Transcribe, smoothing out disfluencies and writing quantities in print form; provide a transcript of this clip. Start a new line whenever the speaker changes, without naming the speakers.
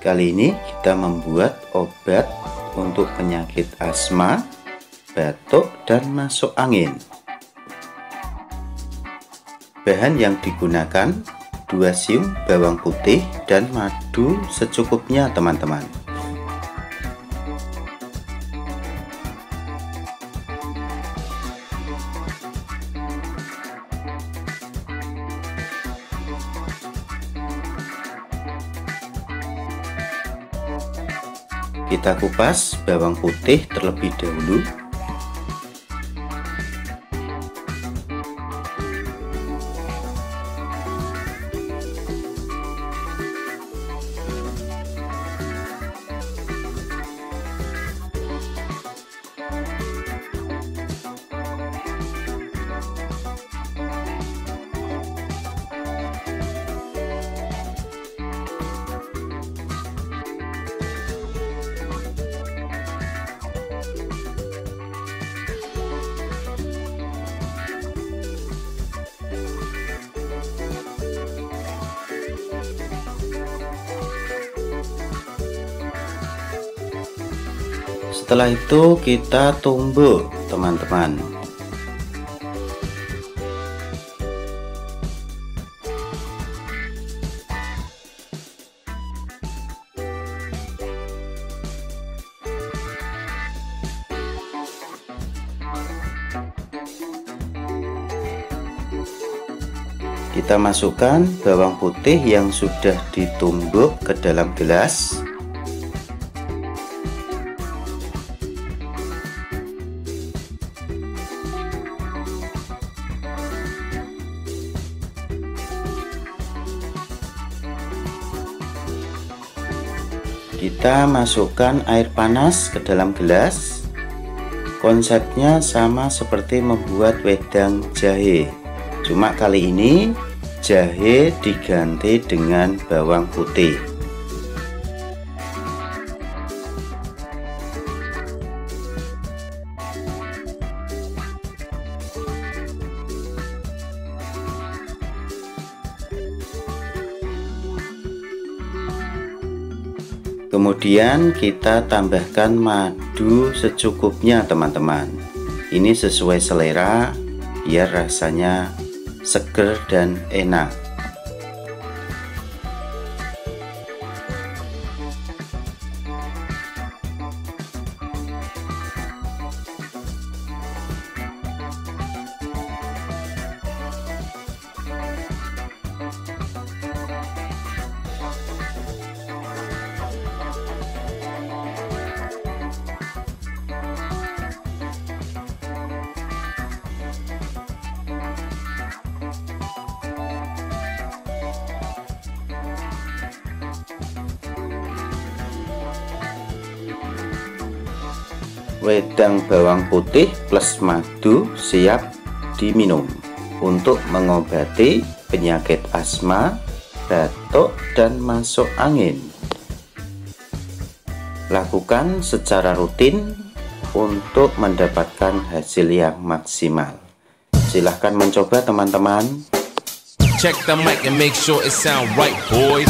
Kali ini kita membuat obat untuk penyakit asma, batuk, dan masuk angin. Bahan yang digunakan 2 siung bawang putih dan madu secukupnya teman-teman. Kita kupas bawang putih terlebih dahulu. Setelah itu kita tumbuk teman-teman. Kita masukkan bawang putih yang sudah ditumbuk ke dalam gelas. Kita masukkan air panas ke dalam gelas. Konsepnya sama seperti membuat wedang jahe, cuma kali ini jahe diganti dengan bawang putih. Kemudian kita tambahkan madu secukupnya teman-teman. Ini sesuai selera biar rasanya seger dan enak. Wedang bawang putih plus madu siap diminum untuk mengobati penyakit asma, batuk, dan masuk angin. Lakukan secara rutin untuk mendapatkan hasil yang maksimal. Silahkan mencoba teman-teman.
Check the mic and make sure it sound right, boys.